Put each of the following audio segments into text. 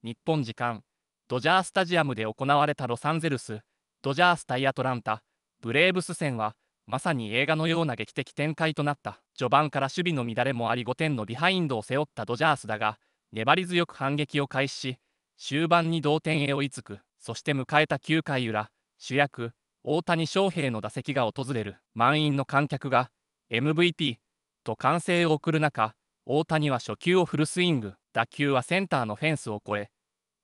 日本時間ドジャースタジアムで行われたロサンゼルスドジャース対アトランタブレーブス戦はまさに映画のような劇的展開となった。序盤から守備の乱れもあり5点のビハインドを背負ったドジャースだが、粘り強く反撃を開始し、終盤に同点へ追いつく。そして迎えた9回裏、主役大谷翔平の打席が訪れる。満員の観客が MVP と歓声を送る中、大谷は初球をフルスイング。打球はセンターのフェンスを越え、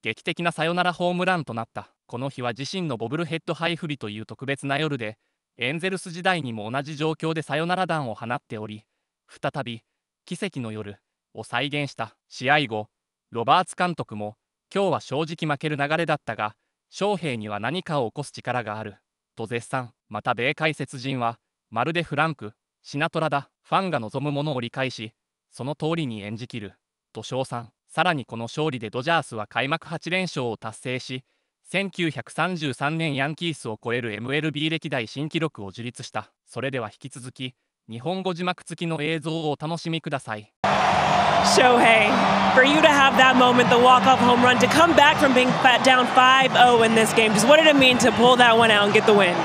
劇的なサヨナラホームランとなった。この日は自身のボブルヘッドハイフリという特別な夜で、エンゼルス時代にも同じ状況でサヨナラ弾を放っており、再び奇跡の夜を再現した。試合後、ロバーツ監督も、今日は正直負ける流れだったが、翔平には何かを起こす力があると絶賛。また米解説陣は、まるでフランク・シナトラだ。ファンが望むものを理解し、その通りに演じきると称賛。さらにこの勝利でドジャースは開幕8連勝を達成し、1933年ヤンキースを超える MLB 歴代新記録を樹立した。それでは引き続き日本語字幕付きの映像をお楽しみください。 Shohei, for you to have that moment, the walk-off home run, to come back from being down 5-0 in this game, just what did it mean to pull that one out and get the win?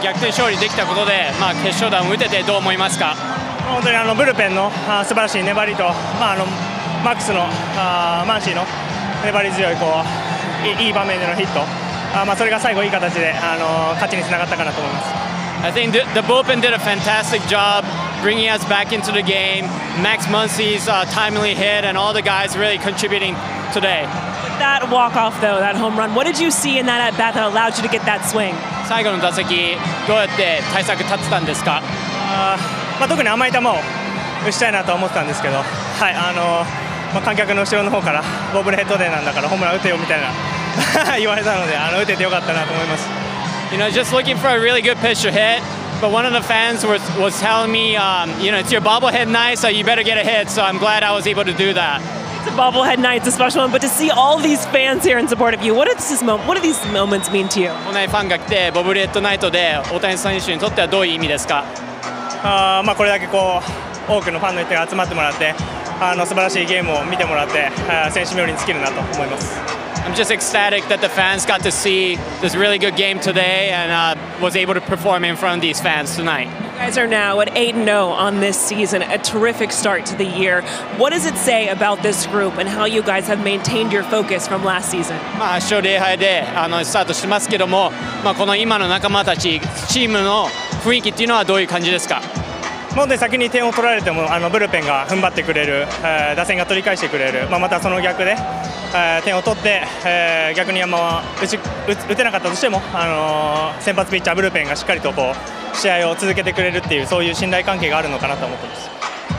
逆転勝利できたことで、決勝弾を打ててどう思いますか？本当にブルペンの素晴らしい粘りと、マックスのマンシーの粘り強いいい場面でのヒット、それが最後いい形で勝ちにつながったかなと思います。I think the bullpen did a fantastic job bringing us back into the game. Max Muncy's timely hit and all the guys really contributing today. That walk-off though, that home run, what did you see in that at-bat that allowed you to get that swing? 最後の打席、どうやって対策立ってたんですか？特に甘い球を打ちたいなとは思ってたんですけど、観客の後ろの方からボブルヘッドデーなんだからホームラン打てよみたいな言われたので、打ててよかったなと思います。You know, just looking for a really good pitch to hit, but one of the fans was telling me, you know, it's your bobblehead night, so you better get a hit. So I'm glad I was able to do that. It's a bobblehead night, it's a special one, but to see all these fans here in support of you, what do these moments mean to you? こんなにファンが来てボブルヘッドナイトで大谷選手にとってはどういう意味ですか？これだけ多くのファンの人が集まってもらって、素晴らしいゲームを見てもらって、選手冥利に尽きるなと思います。I'm just ecstatic that the fans got to see this really good game today and was able to perform in front of these fans tonight. You guys are now at 8-0 on this season, a terrific start to the year. What does it say about this group and how you guys have maintained your focus from last season? 8勝0敗でスタートしてますけども、この今の仲間たち、チームの雰囲気っていうのはどういう感じですか？本当に先に点を取られてもブルペンが踏ん張ってくれる、打線が取り返してくれる、またその逆で、点を取って、逆に打てなかったとしても、先発ピッチャーブルペンがしっかりと試合を続けてくれるっていう、そういう信頼関係があるのかなと思っています。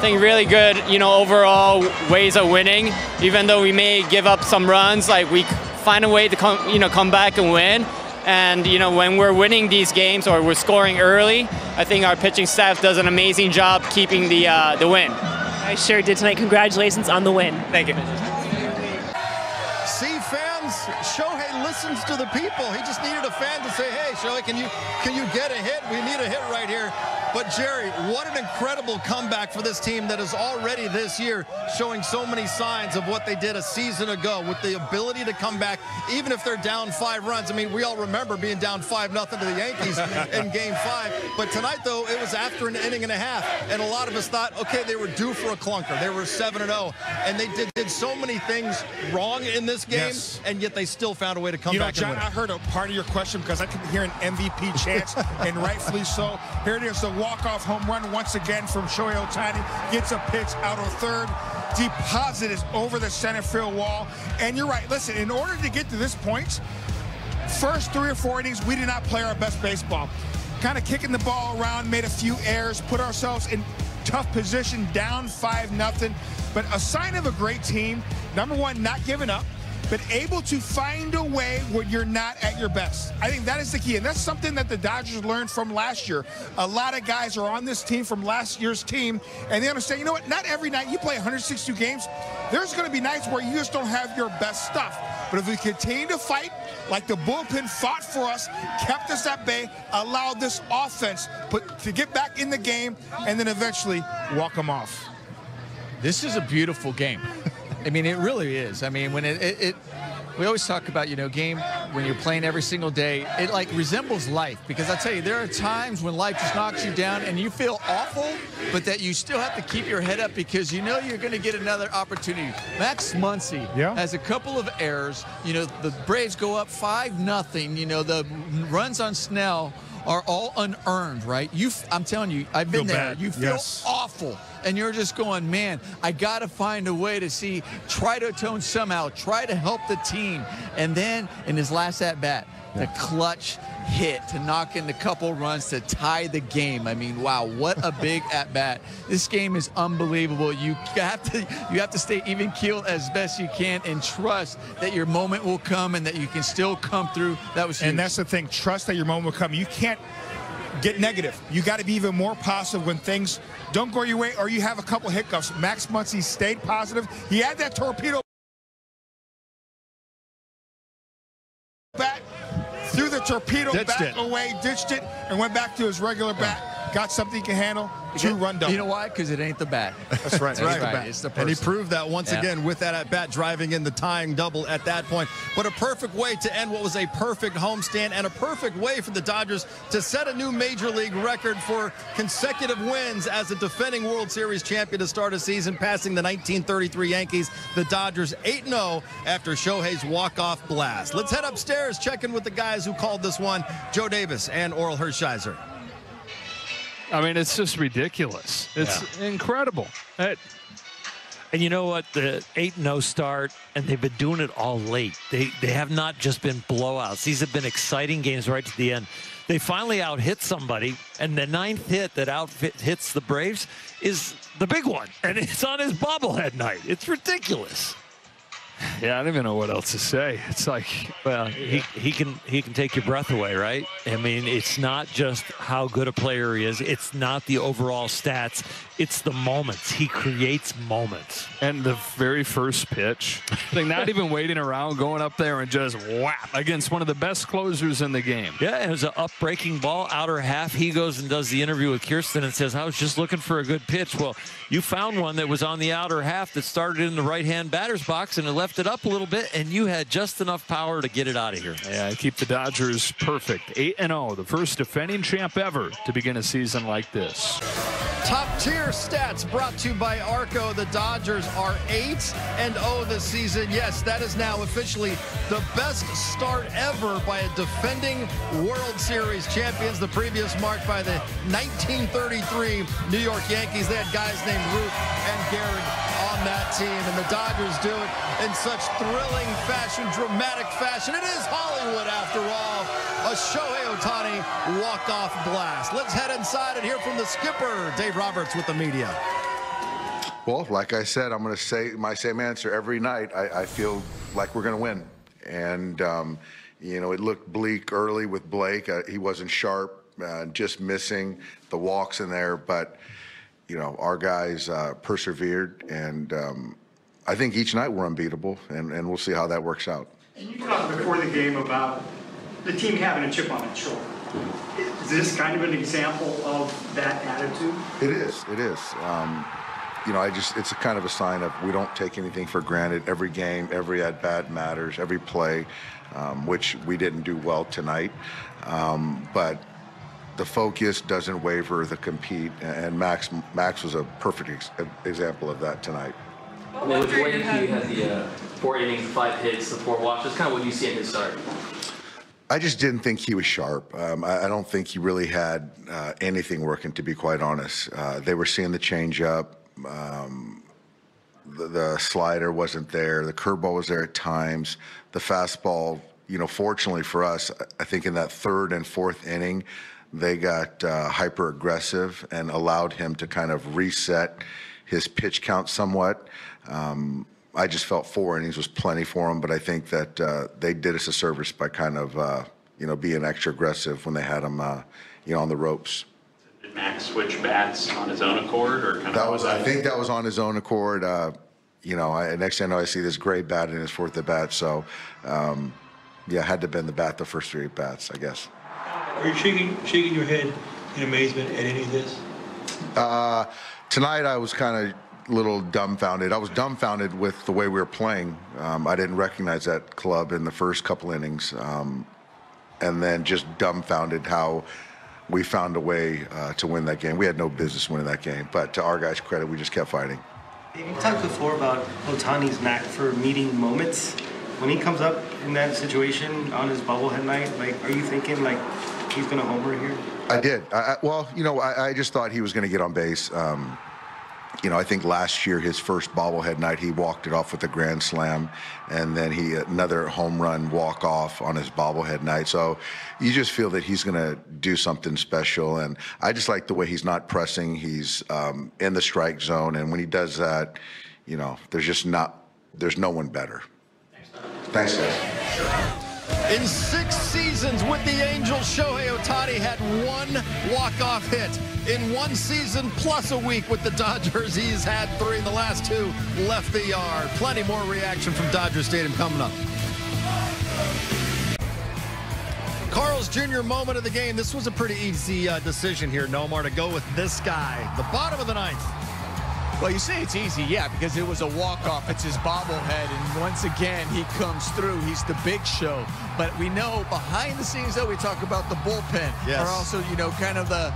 I think really good, you know, overall ways of winning. Even though we may give up some runs, like we find a way to come back and win. And you know, when we're winning these games or we're scoring early, I think our pitching staff does an amazing job keeping the win. I sure did tonight. Congratulations on the win. Thank you. See, fans, Shohei listens to the people. He just needed a fan to say, "Hey, Shohei, can you get a hit? We need a hit right here." But Jerry, what an incredible comeback for this team that is already this year showing so many signs of what they did a season ago with the ability to come back, even if they're down 5 runs. I mean, we all remember being down 5-0 to the Yankees in Game 5. But tonight, though, it was after an inning and a half, and a lot of us thought, okay, they were due for a clunker. They were 7-0, and they did so many things wrong in this game, yes, and yet they still found a way to come back. John, and win. I heard a part of your question because I could hear an MVP chant, and rightfully so. Here it is, the walk-off home run once again from Shohei Ohtani. Gets a pitch out of third, deposited over the center field wall. And you're right, listen, in order to get to this point, first 3 or 4 innings, we did not play our best baseball. Kind of kicking the ball around, made a few errors, put ourselves in tough position, down 5-0. But a sign of a great team, number one, not giving up, but able to find a way when you're not at your best. I think that is the key, and that's something that the Dodgers learned from last year. A lot of guys are on this team from last year's team, and they understand, you know what, not every night you play 162 games. There's going to be nights where you just don't have your best stuff. But if we continue to fight, like the bullpen fought for us, kept us at bay, allowed this offense to get back in the game, and then eventually walk them off. This is a beautiful game. I mean, it really is. I mean, when we always talk about, game when you're playing every single day, it like resembles life, because I tell you, there are times when life just knocks you down and you feel awful, but that you still have to keep your head up because you know you're going to get another opportunity. Max Muncy has a couple of errors. The Braves go up 5-0. The runs on Snell are all unearned, right? I'm telling you, I've been there. You feel awful. And you're just going, man, I got to find a way to try to atone somehow, try to help the team. And then in his last at-bat, the clutch hit to knock in a couple runs to tie the game. I mean, wow, what a big at-bat. This game is unbelievable. You have to stay even-keeled as best you can and trust that your moment will come and that you can still come through. That was huge. And that's the thing. Trust that your moment will come. You can't get negative. You got to be even more positive when things don't go your way or you have a couple hiccups. Max Muncy stayed positive. He had that torpedo bat, threw the torpedo back away, ditched it, and went back to his regular bat. Got something he can handle. 2-run double. You know why? Because it ain't the bat. That's right. That's right. It's the person. And he proved that once again with that at-bat, driving in the tying double at that point. But a perfect way to end what was a perfect homestand and a perfect way for the Dodgers to set a new Major League record for consecutive wins as a defending World Series champion to start a season, passing the 1933 Yankees. The Dodgers 8-0 after Shohei's walk-off blast. Let's head upstairs, check in with the guys who called this one, Joe Davis and Oral Hershiser. I mean, it's just ridiculous. It's incredible. And you know what? The 8-0 start, and they've been doing it all late. They have not just been blowouts. These have been exciting games right to the end. They finally out-hit somebody, and the ninth hit that hits the Braves is the big one, and it's on his bobblehead night. It's ridiculous. Yeah, I don't even know what else to say. It's like, well, he can take your breath away, right? I mean, it's not just how good a player he is. It's not the overall stats. It's the moments. He creates moments. And the very first pitch, like not even waiting around, going up there and just whap against one of the best closers in the game. Yeah, it was an up-breaking ball, outer half. He goes and does the interview with Kirsten and says, I was just looking for a good pitch. Well, you found one that was on the outer half that started in the right-hand batter's box and it left it up a little bit, and you had just enough power to get it out of here. Yeah, keep the Dodgers perfect. 8-0, the first defending champ ever to begin a season like this. Top-tier stats brought to you by Arco. The Dodgers are 8-0 this season. Yes, that is now officially the best start ever by a defending World Series champions. The previous mark by the 1933 New York Yankees. They had guys named Root and Gehrig on that team, and the Dodgers do it in such thrilling fashion, dramatic fashion. It is Hollywood, after all. A Shohei Ohtani walk-off blast. Let's head inside and hear from the skipper, Dave Roberts, with the media. Well, like I said, I'm going to say my same answer every night. I feel like we're going to win. And, you know, it looked bleak early with Blake. He wasn't sharp, just missing the walks in there. But, you know, our guys persevered. And I think each night we're unbeatable. And we'll see how that works out. And you talked before the game about the team having a chip on its shoulder. Is this kind of an example of that attitude? It is. It is. You know, it's a kind of a sign of we don't take anything for granted. Every game, every at-bat matters, every play, which we didn't do well tonight. But the focus doesn't waver, the compete, and Max was a perfect example of that tonight. With the way he had the 4 innings, 5 hits, the 4 walks, that's kind of what you see in his start. I just didn't think he was sharp. I don't think he really had anything working, to be quite honest. They were seeing the changeup. The slider wasn't there. The curveball was there at times. The fastball, you know, fortunately for us, I think in that 3rd and 4th inning, they got hyper aggressive and allowed him to kind of reset his pitch count somewhat. I just felt 4 innings was plenty for him, but I think that they did us a service by kind of, you know, being extra aggressive when they had him, you know, on the ropes. Did Max switch bats on his own accord, or kind of? I think that was on his own accord. You know, next thing I know, I see this great bat in his 4th at bat. So, yeah, had to bend the bat the first 3 at bats, I guess. Are you shaking your head in amazement at any of this? Tonight I was kind of little dumbfounded. I was dumbfounded with the way we were playing. I didn't recognize that club in the first couple innings, and then just dumbfounded how we found a way to win that game. We had no business winning that game, but to our guys' credit, we just kept fighting. You talked before about Ohtani's knack for meeting moments. When he comes up in that situation on his bobblehead night, like, are you thinking like he's going to homer here? I did. Well, you know, I just thought he was going to get on base. You know, I think last year his first bobblehead night, he walked it off with a grand slam, and then another home run walk off on his bobblehead night. So you just feel that he's going to do something special, and I just like the way he's not pressing. He's in the strike zone, and when he does that, you know, there's no one better. Thanks, guys. In 6 seasons with the Angels, Shohei Ohtani had 1 walk-off hit. In 1 season plus a week with the Dodgers, he's had 3, and the last 2 left the yard. Plenty more reaction from Dodger Stadium coming up. Carl's Jr. moment of the game. This was a pretty easy decision here, Nomar, to go with this guy. The bottom of the 9th. Well, you say it's easy, yeah, because it was a walk-off. It's his bobblehead, and once again, he comes through. He's the big show. But we know behind the scenes, though, we talk about the bullpen. Yes. Are also, you know, kind of the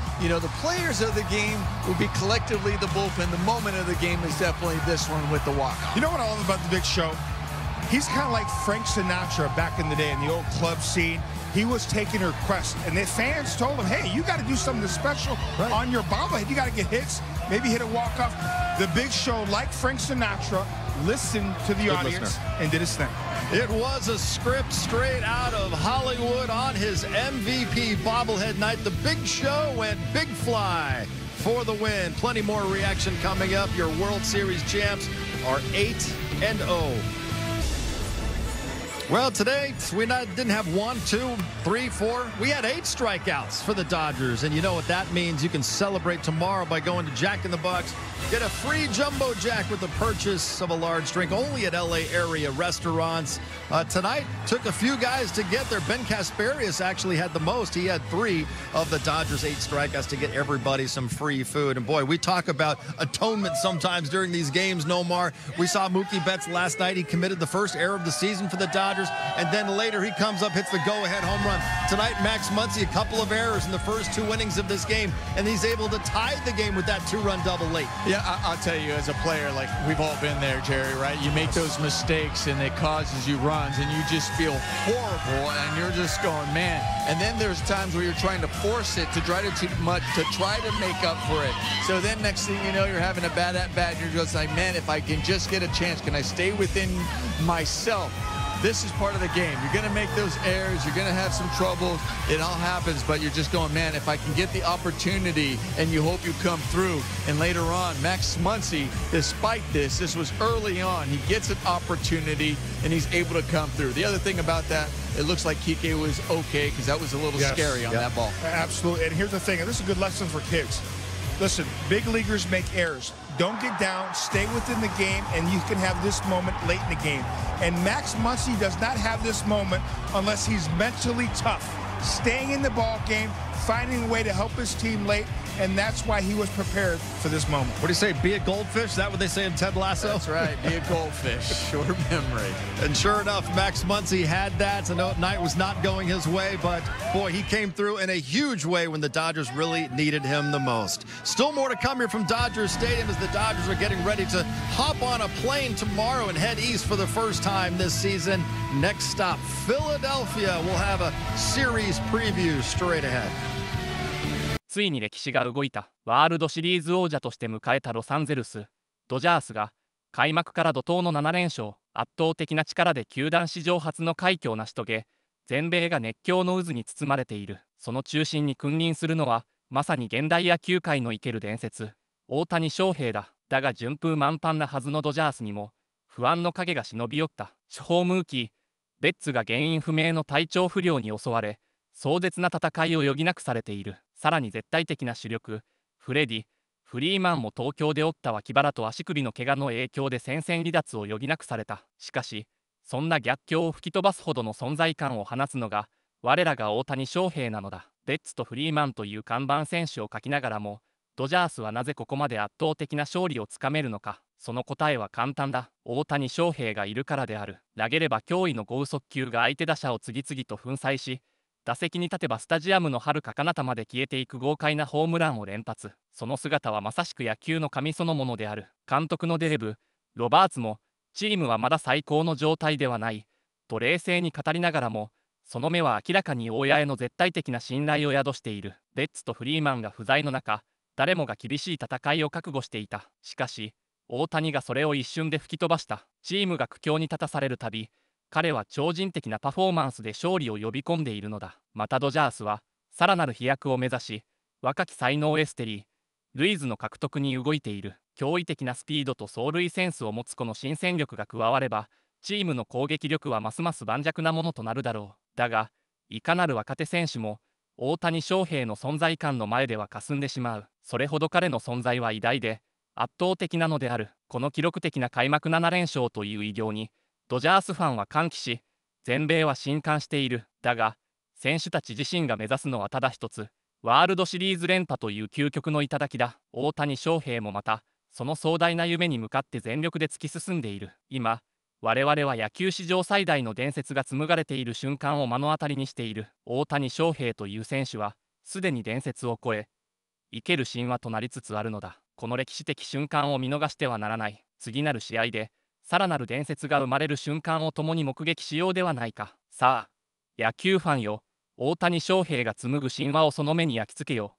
players of the game will be collectively the bullpen. The moment of the game is definitely this one with the walk-off. You know what I love about the big show? He's kind of like Frank Sinatra back in the day in the old club scene. He was taking requests, and the fans told him, hey, you got to do something special on your bobblehead. You got to get hits, maybe hit a walk-off. The big show, like Frank Sinatra, listened to the audience and did his thing. It was a script straight out of Hollywood on his MVP bobblehead night. The big show went big fly for the win. Plenty more reaction coming up. Your World Series champs are 8-0. Well, today we didn't have 1, 2, 3, 4. We had 8 strikeouts for the Dodgers, and you know what that means. You can celebrate tomorrow by going to Jack in the Box. Get a free Jumbo Jack with the purchase of a large drink only at LA area restaurants. Tonight, took a few guys to get there. Ben Kasparius actually had the most. He had 3 of the Dodgers' 8 strikeouts to get everybody some free food. And boy, we talk about atonement sometimes during these games, Nomar. We saw Mookie Betts last night. He committed the first error of the season for the Dodgers, and then later he comes up, hits the go-ahead home run. Tonight, Max Muncy, a couple of errors in the first 2 innings of this game, and he's able to tie the game with that 2-run double late. Yeah, I'll tell you, as a player, like, we've all been there, Jerry, right? You make those mistakes, and it causes you runs, and you just feel horrible, and you're just going, man. And then there's times where you're trying to force it to try to make up for it. So then next thing you know, you're having a bad at-bat, and you're just like, man, if I can just get a chance, can I stay within myself? This is part of the game. You're going to make those errors. You're going to have some trouble. It all happens, but you're just going, man, if I can get the opportunity, and you hope you come through. And later on, Max Muncy, despite this was early on. He gets an opportunity, and he's able to come through. The other thing about that, it looks like Kike was okay because that was a little scary on that ball. Absolutely. And here's the thing, and this is a good lesson for kids. Listen, big leaguers make errors. Don't get down, stay within the game, and you can have this moment late in the game. And Max Muncy does not have this moment unless he's mentally tough. Staying in the ball game, finding a way to help his team late, and that's why he was prepared for this moment. What do you say, be a goldfish? Is that what they say in Ted Lasso? That's right, be a goldfish. Short memory. And sure enough, Max Muncy had that. So no, night was not going his way, but boy, he came through in a huge way when the Dodgers really needed him the most. Still more to come here from Dodger Stadium as the Dodgers are getting ready to hop on a plane tomorrow and head east for the first time this season. Next stop, Philadelphia. We'll have a series preview straight ahead. ついに歴史が動いた。ワールドシリーズ王者として迎えたロサンゼルス、ドジャースが開幕から怒涛の7連勝、圧倒的な力で球団史上初の快挙を成し遂げ、全米が熱狂の渦に包まれている。その中心に君臨するのは、まさに現代野球界の生ける伝説、大谷翔平だ。だが順風満帆なはずのドジャースにも、不安の影が忍び寄った。主砲ムーキー、ベッツが原因不明の体調不良に襲われ、壮絶な戦いを余儀なくされている。さらに絶対的な主力、フレディ、フリーマンも東京で負った脇腹と足首の怪我の影響で戦線離脱を余儀なくされた。しかし、そんな逆境を吹き飛ばすほどの存在感を放つのが、我らが大谷翔平なのだ。ベッツとフリーマンという看板選手を欠きながらも、ドジャースはなぜここまで圧倒的な勝利をつかめるのか。その答えは簡単だ。大谷翔平がいるからである。投げれば驚異の剛速球が相手打者を次々と粉砕し、打席に立てばスタジアムの遥か彼方まで消えていく豪快なホームランを連発。その姿はまさしく野球の神そのものである。監督のデーブ・ロバーツも、チームはまだ最高の状態ではないと冷静に語りながらも、その目は明らかに大谷への絶対的な信頼を宿している。ベッツとフリーマンが不在の中、誰もが厳しい戦いを覚悟していた。しかし大谷がそれを一瞬で吹き飛ばした。チームが苦境に立たされるたび、彼は超人的なパフォーマンスで勝利を呼び込んでいるのだ。またドジャースはさらなる飛躍を目指し、若き才能エステリー・ルイズの獲得に動いている。驚異的なスピードと走塁センスを持つこの新戦力が加われば、チームの攻撃力はますます盤石なものとなるだろう。だがいかなる若手選手も大谷翔平の存在感の前では霞んでしまう。それほど彼の存在は偉大で圧倒的なのである。この記録的な開幕7連勝という偉業にドジャースファンは歓喜し、全米は震撼している。だが選手たち自身が目指すのはただ一つ、ワールドシリーズ連覇という究極の頂だ。大谷翔平もまたその壮大な夢に向かって全力で突き進んでいる。今我々は野球史上最大の伝説が紡がれている瞬間を目の当たりにしている。大谷翔平という選手はすでに伝説を超え生ける神話となりつつあるのだ。この歴史的瞬間を見逃してはならない。次なる試合でさらなる伝説が生まれる瞬間を共に目撃しようではないか。さあ野球ファンよ、大谷翔平が紡ぐ神話をその目に焼き付けよ。